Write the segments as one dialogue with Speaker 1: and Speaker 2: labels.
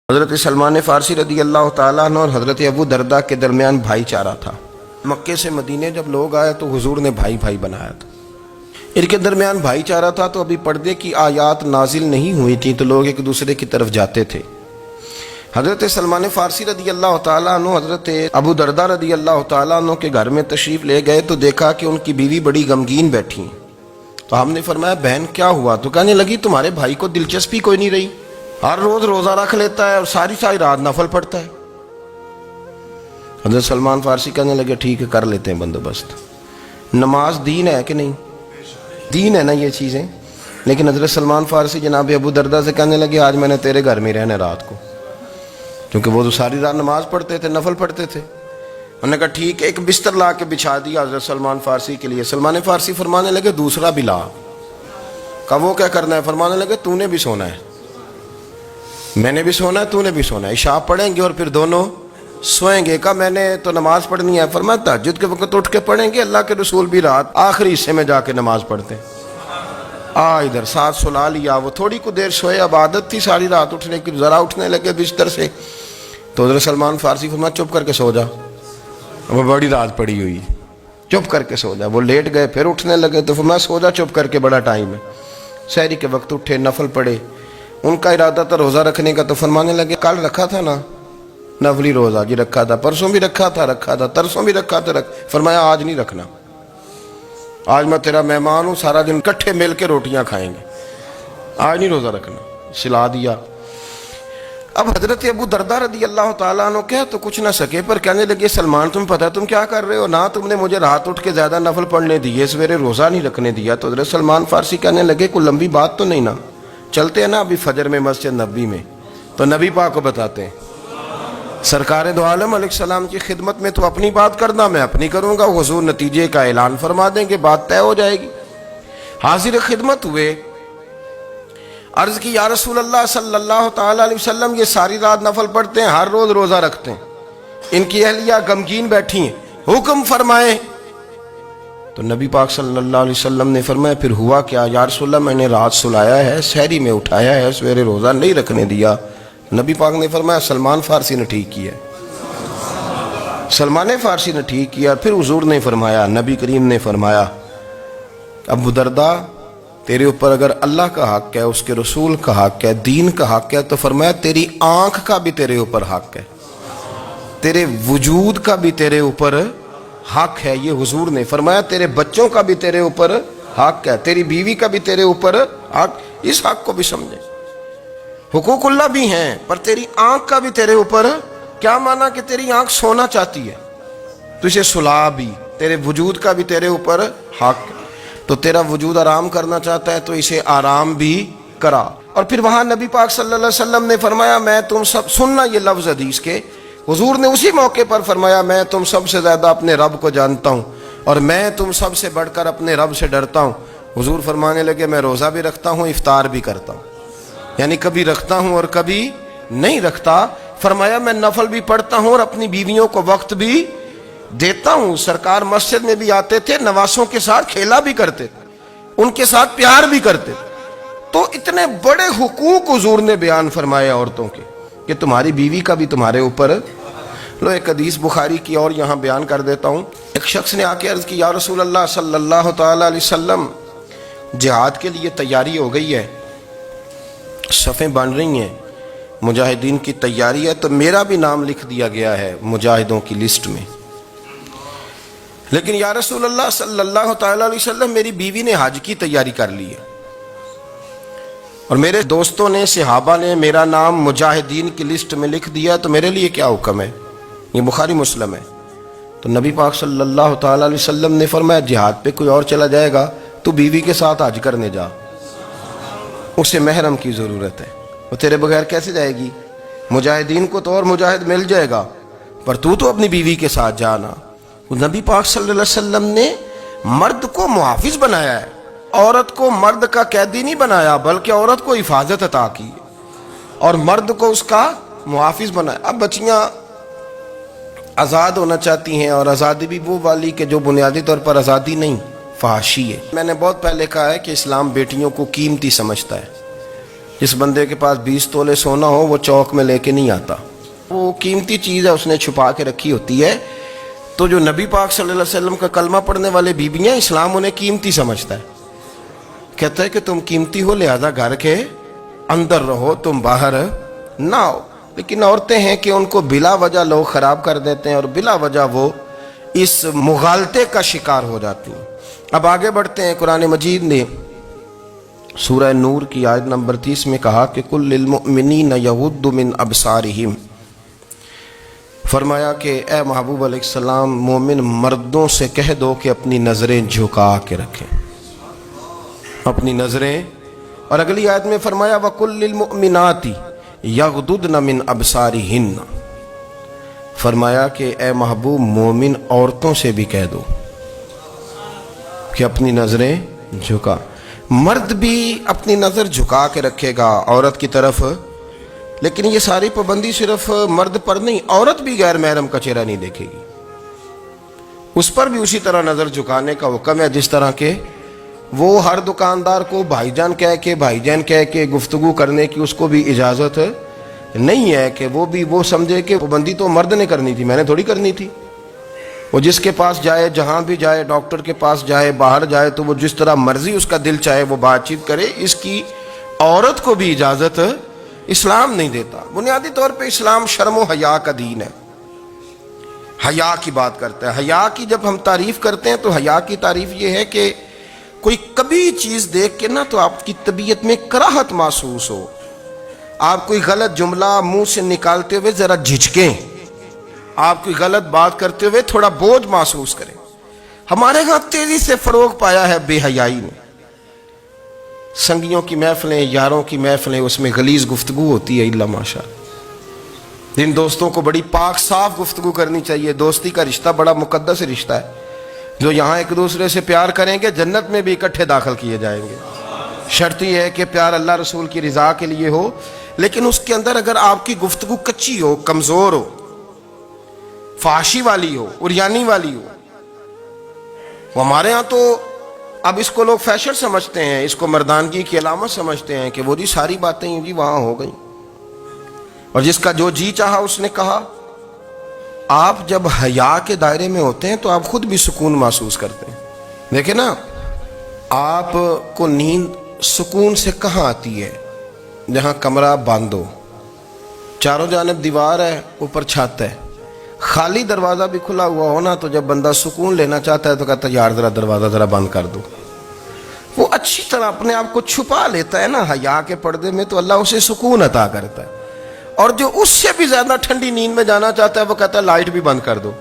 Speaker 1: حضرت سلمان فارسی رضی اللہ تعالیٰ عنہ اور حضرت ابو دردہ کے درمیان بھائی چارہ تھا۔ مکے سے مدینے جب لوگ آئے تو حضور نے بھائی بھائی بنایا تھا۔ ان کے درمیان بھائی چارہ تھا تو ابھی پردے کی آیات نازل نہیں ہوئی تھی تو لوگ ایک دوسرے کی طرف جاتے تھے۔ حضرت سلمان فارسی رضی اللہ تعالیٰ عنہ حضرت ابو دردہ رضی اللہ تعالیٰ عنہ کے گھر میں تشریف لے گئے تو دیکھا کہ ان کی بیوی بڑی غمگین بیٹھی ہیں۔ تو ہم نے فرمایا بہن کیا ہوا؟ تو کہنے لگی تمہارے بھائی کو دلچسپی کوئی نہیں رہی، ہر روز روزہ رکھ لیتا ہے اور ساری رات نفل پڑھتا ہے۔ حضرت سلمان فارسی کہنے لگے ٹھیک ہے کر لیتے ہیں بندوبست۔ نماز دین ہے کہ نہیں؟ دین ہے نا یہ چیزیں۔ لیکن حضرت سلمان فارسی جناب ابو دردہ سے کہنے لگے آج میں نے تیرے گھر میں رہنا رات کو، کیونکہ وہ تو ساری رات نماز پڑھتے تھے، نفل پڑھتے تھے۔ انہوں نے کہا ٹھیک ہے، ایک بستر لا کے بچھا دیا حضرت سلمان فارسی کے لیے۔ سلمان فارسی فرمانے لگے دوسرا بھی لا۔ کہا وہ کیا کرنا ہے؟ فرمانے لگے تو نے بھی سونا ہے، میں نے بھی سونا ہے، تو نے بھی سونا ہے، عشاء پڑھیں گے اور پھر دونوں سوئیں گے۔ کہا میں نے تو نماز پڑھنی ہے۔ فرمایا تہجد کے وقت اٹھ کے پڑھیں گے، اللہ کے رسول بھی رات آخری حصے میں جا کے نماز پڑھتے ہیں۔ ادھر ساتھ سلا لیا، وہ تھوڑی کو دیر سوئے، اب عادت تھی ساری رات اٹھنے کی، ذرا اٹھنے لگے بستر سے تو حضرت سلمان فارسی فرمایا چپ کر کے سو جا، وہ بڑی رات پڑی ہوئی، چپ کر کے سو جا۔ وہ لیٹ گئے، پھر اٹھنے لگے تو فرمایا سو جا چپ کر کے، بڑا ٹائم ہے۔ سحری کے وقت اٹھے، نفل پڑھے۔ ان کا ارادہ تھا روزہ رکھنے کا تو فرمانے لگے کل رکھا تھا نا نفلی روزہ، جی رکھا تھا، پرسوں بھی رکھا تھا، ترسوں بھی رکھا تھا۔ فرمایا آج نہیں رکھنا، آج میں تیرا مہمان ہوں، سارا دن کٹھے مل کے روٹیاں کھائیں گے، آج نہیں روزہ رکھنا، سلا دیا۔ اب حضرت ابو دردہ رضی اللہ تعالیٰ عنہ کہہ تو کچھ نہ سکے، پر کہنے لگے سلمان تم پتہ تم کیا کر رہے ہو؟ نہ تم نے مجھے رات اٹھ کے زیادہ نفل پڑھنے دیے، سویرے روزہ نہیں رکھنے دیا۔ تو حضرت سلمان فارسی کہنے لگے کوئی لمبی بات تو نہیں نا، چلتے ہیں نا ابھی فجر میں مسجد نبوی میں تو نبی پاک کو بتاتے ہیں، سرکار دو عالم علیہ السلام کی خدمت میں تو اپنی بات کرنا، میں اپنی کروں گا، حضور نتیجے کا اعلان فرما دیں گے، بات طے ہو جائے گی۔ حاضر خدمت ہوئے، عرض کی یا رسول اللہ صلی اللہ تعالی علیہ وسلم یہ ساری رات نفل پڑھتے ہیں، ہر روز روزہ رکھتے ہیں، ان کی اہلیہ غمگین بیٹھی ہیں، حکم فرمائیں۔ تو نبی پاک صلی اللہ علیہ وسلم نے فرمایا پھر ہوا کیا؟ یا رسول اللہ میں نے رات سلایا ہے، سحری میں اٹھایا ہے، سویرے روزہ نہیں رکھنے دیا۔ نبی پاک نے فرمایا سلمان فارسی نے ٹھیک کیا، سلمان فارسی نے ٹھیک کیا۔ پھر حضور نے فرمایا، نبی کریم نے فرمایا ابو دردہ تیرے اوپر اگر اللہ کا حق ہے، اس کے رسول کا حق ہے، دین کا حق ہے، تو فرمایا تیری آنکھ کا بھی تیرے اوپر حق ہے، تیرے وجود کا بھی تیرے اوپر حق ہے۔ یہ حضور نے فرمایا تیرے بچوں کا بھی تیرے اوپر حق ہے، تیری بیوی کا بھی تیرے اوپر حق۔ اس حق کو بھی سمجھے، حقوق اللہ بھی ہیں، پر تیری آنکھ کا بھی تیرے اوپر کیا مانا کہ تیری آنکھ سونا چاہتی ہے تو اسے سلا بھی، تیرے وجود کا بھی تیرے اوپر حق ہے، تو تیرا وجود آرام کرنا چاہتا ہے تو اسے آرام بھی کرا۔ اور پھر وہاں نبی پاک صلی اللہ علیہ وسلم نے فرمایا میں تم سب، سننا یہ لفظ حدیث کے، حضور نے اسی موقع پر فرمایا میں تم سب سے زیادہ اپنے رب کو جانتا ہوں اور میں تم سب سے بڑھ کر اپنے رب سے ڈرتا ہوں۔ حضور فرمانے لگے میں روزہ بھی رکھتا ہوں، افطار بھی کرتا ہوں، یعنی کبھی رکھتا ہوں اور کبھی نہیں رکھتا۔ فرمایا میں نفل بھی پڑھتا ہوں اور اپنی بیویوں کو وقت بھی دیتا ہوں۔ سرکار مسجد میں بھی آتے تھے، نواسوں کے ساتھ کھیلا بھی کرتے تھے، ان کے ساتھ پیار بھی کرتے تھے۔ تو اتنے بڑے حقوق حضور نے بیان فرمایا عورتوں کے کہ تمہاری بیوی کا بھی تمہارے اوپر۔ لو ایک حدیث بخاری کی اور یہاں بیان کر دیتا ہوں۔ ایک شخص نے آ کے عرض کی یا رسول اللہ صلی اللہ تعالی علیہ وسلم جہاد کے لیے تیاری ہو گئی ہے، صفیں بن رہی ہیں، مجاہدین کی تیاری ہے، تو میرا بھی نام لکھ دیا گیا ہے مجاہدوں کی لسٹ میں، لیکن یا رسول اللہ صلی اللہ تعالی علیہ وسلم میری بیوی نے حج کی تیاری کر لی ہے اور میرے دوستوں نے، صحابہ نے میرا نام مجاہدین کی لسٹ میں لکھ دیا، تو میرے لیے کیا حکم ہے؟ یہ بخاری مسلم ہے۔ تو نبی پاک صلی اللہ تعالی علیہ وسلم نے فرمایا جہاد پہ کوئی اور چلا جائے گا تو بیوی کے ساتھ حج کرنے جا، اسے محرم کی ضرورت ہے، وہ تیرے بغیر کیسے جائے گی؟ مجاہدین کو تو اور مجاہد مل جائے گا، پر تو اپنی بیوی کے ساتھ جانا۔ نبی پاک صلی اللہ علیہ وسلم نے مرد کو محافظ بنایا ہے، عورت کو مرد کا قیدی نہیں بنایا، بلکہ عورت کو حفاظت عطا کی اور مرد کو اس کا محافظ بنایا۔ اب بچیاں آزاد ہونا چاہتی ہیں، اور آزادی بھی وہ والی کہ جو بنیادی طور پر آزادی نہیں، فحاشی ہے۔ میں نے بہت پہلے کہا ہے کہ اسلام بیٹیوں کو قیمتی سمجھتا ہے، جس بندے کے پاس 20 تولے سونا ہو وہ چوک میں لے کے نہیں آتا، وہ قیمتی چیز ہے، اس نے چھپا کے رکھی ہوتی ہے۔ تو جو نبی پاک صلی اللہ علیہ وسلم کا کلمہ پڑھنے والے بیویاں، اسلام انہیں قیمتی سمجھتا ہے، کہتا ہے کہ تم قیمتی ہو لہذا گھر کے اندر رہو، تم باہر نہ ہو۔ لیکن عورتیں ہیں کہ ان کو بلا وجہ لوگ خراب کر دیتے ہیں اور بلا وجہ وہ اس مغالطے کا شکار ہو جاتی ہیں۔ اب آگے بڑھتے ہیں، قرآن مجید نے سورہ نور کی آیت نمبر 30 میں کہا کہ کل للمؤمنین یغضوا من ابصارہم، فرمایا کہ اے محبوب علیہ السلام مومن مردوں سے کہہ دو کہ اپنی نظریں جھکا کے رکھیں، اپنی نظریں۔ اور اگلی آیت میں فرمایا وَقُلْ لِلْمُؤْمِنَاتِ يَغْضُضْنَ مِنْ أَبْصَارِهِنَّ، فرمایا کہ اے محبوب مومن عورتوں سے بھی کہہ دو کہ اپنی نظریں جھکا۔ مرد بھی اپنی نظر جھکا کے رکھے گا عورت کی طرف، لیکن یہ ساری پابندی صرف مرد پر نہیں، عورت بھی غیر محرم کا چہرہ نہیں دیکھے گی، اس پر بھی اسی طرح نظر جھکانے کا حکم ہے، جس طرح کہ وہ ہر دکاندار کو بھائی جان کہہ کے گفتگو کرنے کی اس کو بھی اجازت نہیں ہے کہ وہ بھی وہ سمجھے کہ پابندی تو مرد نے کرنی تھی، میں نے تھوڑی کرنی تھی۔ وہ جس کے پاس جائے، جہاں بھی جائے، ڈاکٹر کے پاس جائے، باہر جائے، تو وہ جس طرح مرضی اس کا دل چاہے وہ بات چیت کرے، اس کی عورت کو بھی اجازت اسلام نہیں دیتا۔ بنیادی طور پہ اسلام شرم و حیا کا دین ہے، حیا کی بات کرتا ہے۔ حیا کی جب ہم تعریف کرتے ہیں تو حیا کی تعریف یہ ہے کہ کوئی کبھی چیز دیکھ کے نہ تو آپ کی طبیعت میں کراہت محسوس ہو، آپ کوئی غلط جملہ منہ سے نکالتے ہوئے ذرا جھجکیں، آپ کوئی غلط بات کرتے ہوئے تھوڑا بوجھ محسوس کریں۔ ہمارے ہاں تیزی سے فروغ پایا ہے بے حیائی میں، سنگیوں کی محفلیں، یاروں کی محفلیں، اس میں غلیظ گفتگو ہوتی ہے، الا ماشاء اللہ۔ جن دوستوں کو بڑی پاک صاف گفتگو کرنی چاہیے، دوستی کا رشتہ بڑا مقدس رشتہ ہے، جو یہاں ایک دوسرے سے پیار کریں گے جنت میں بھی اکٹھے داخل کیے جائیں گے۔ شرط یہ ہے کہ پیار اللہ رسول کی رضا کے لیے ہو، لیکن اس کے اندر اگر آپ کی گفتگو کچی ہو، کمزور ہو، فحاشی والی ہو، عریانی والی ہو، وہ ہمارے ہاں تو اب اس کو لوگ فیشن سمجھتے ہیں، اس کو مردانگی کی علامت سمجھتے ہیں کہ وہ جی ساری باتیں جی وہاں ہو گئیں، اور جس کا جو جی چاہا اس نے کہا۔ آپ جب حیا کے دائرے میں ہوتے ہیں تو آپ خود بھی سکون محسوس کرتے ہیں۔ دیکھیں نا، آپ کو نیند سکون سے کہاں آتی ہے؟ جہاں کمرہ بند ہو، چاروں جانب دیوار ہے، اوپر چھت ہے، خالی دروازہ بھی کھلا ہوا ہونا تو جب بندہ سکون لینا چاہتا ہے تو کہتا ہے یار ذرا دروازہ ذرا بند کر دو۔ وہ اچھی طرح اپنے آپ کو چھپا لیتا ہے نا حیا کے پردے میں، تو اللہ اسے سکون عطا کرتا ہے۔ اور جو اس سے بھی زیادہ ٹھنڈی نیند میں جانا چاہتا ہے وہ کہتا ہے لائٹ بھی بند کر دو۔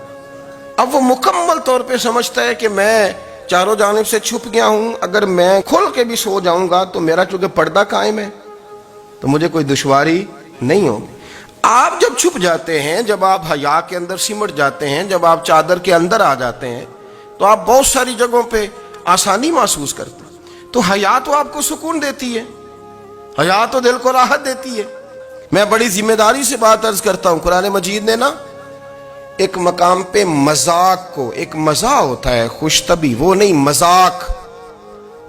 Speaker 1: اب وہ مکمل طور پہ سمجھتا ہے کہ میں چاروں جانب سے چھپ گیا ہوں، اگر میں کھل کے بھی سو جاؤں گا تو میرا چونکہ پردہ قائم ہے تو مجھے کوئی دشواری نہیں ہوگی۔ آپ جب چھپ جاتے ہیں، جب آپ حیا کے اندر سمٹ جاتے ہیں، جب آپ چادر کے اندر آ جاتے ہیں تو آپ بہت ساری جگہوں پہ آسانی محسوس کرتے ہیں۔ تو حیا تو آپ کو سکون دیتی ہے، حیا تو دل کو راحت دیتی ہے۔ میں بڑی ذمہ داری سے بات عرض کرتا ہوں، قرآن مجید نے نا ایک مقام پہ مذاق کو، ایک مزاح ہوتا ہے خوش طبی، وہ نہیں،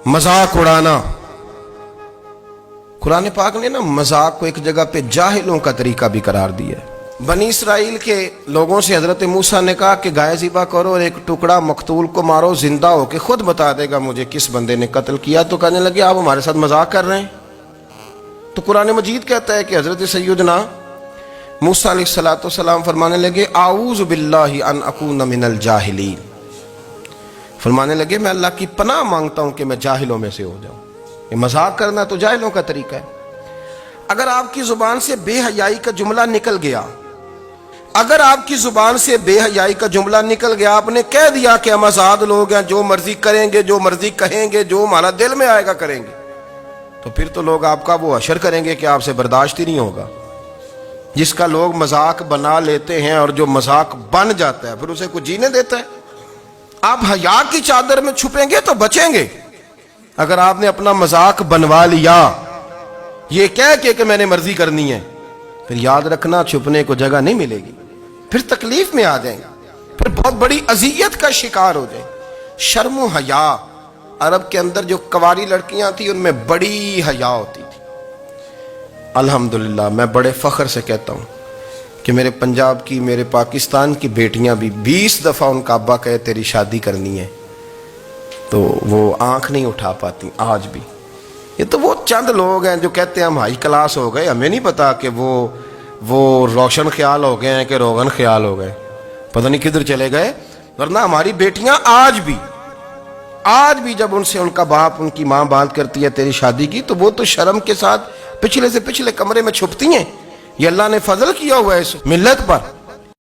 Speaker 1: مذاق اڑانا، قرآن پاک نے نا مذاق کو ایک جگہ پہ جاہلوں کا طریقہ بھی قرار دیا ہے۔ بنی اسرائیل کے لوگوں سے حضرت موسیٰ نے کہا کہ گائے ذبح کرو اور ایک ٹکڑا مقتول کو مارو، زندہ ہو کے خود بتا دے گا مجھے کس بندے نے قتل کیا۔ تو کہنے لگے آپ ہمارے ساتھ مذاق کر رہے ہیں۔ تو قرآن مجید کہتا ہے کہ حضرت سیدنا موسیٰ علیہ السلام فرمانے لگے اعوذ باللہ ان اکون من الجاہلین، فرمانے لگے میں اللہ کی پناہ مانگتا ہوں کہ میں جاہلوں میں سے ہو جاؤں۔ یہ مذاق کرنا تو جاہلوں کا طریقہ ہے۔ اگر آپ کی زبان سے بے حیائی کا جملہ نکل گیا، اگر آپ کی زبان سے بے حیائی کا جملہ نکل گیا، آپ نے کہہ دیا کہ ہم آزاد لوگ ہیں، جو مرضی کریں گے، جو مرضی کہیں گے، جو ہمارا دل میں آئے گا کریں گے، تو پھر تو لوگ آپ کا وہ حشر کریں گے کہ آپ سے برداشت ہی نہیں ہوگا۔ جس کا لوگ مذاق بنا لیتے ہیں اور جو مذاق بن جاتا ہے پھر اسے کوئی جینے دیتا ہے؟ آپ حیا کی چادر میں چھپیں گے تو بچیں گے۔ اگر آپ نے اپنا مذاق بنوا لیا یہ کہہ کے کہ میں نے مرضی کرنی ہے، پھر یاد رکھنا چھپنے کو جگہ نہیں ملے گی، پھر تکلیف میں آ جائیں گے، پھر بہت بڑی اذیت کا شکار ہو جائیں۔ شرم و حیا، عرب کے اندر جو کنواری لڑکیاں تھیں ان میں بڑی حیا ہوتی تھی، الحمدللہ میں بڑے فخر سے کہتا ہوں کہ میرے پنجاب کی، میرے پاکستان کی بیٹیاں بھی 20 دفعہ ان کا ابا کہے تیری شادی کرنی ہے تو وہ آنکھ نہیں اٹھا پاتی آج بھی۔ یہ تو وہ چند لوگ ہیں جو کہتے ہیں ہم ہائی کلاس ہو گئے، ہمیں نہیں پتا کہ وہ روشن خیال ہو گئے ہیں کہ روغن خیال ہو گئے، پتہ نہیں کدھر چلے گئے۔ ورنہ ہماری بیٹیاں آج بھی جب ان سے ان کا باپ، ان کی ماں بات کرتی ہے تیری شادی کی، تو وہ تو شرم کے ساتھ پچھلے سے پچھلے کمرے میں چھپتی ہیں۔ یہ اللہ نے فضل کیا ہوا ہے اس ملت پر۔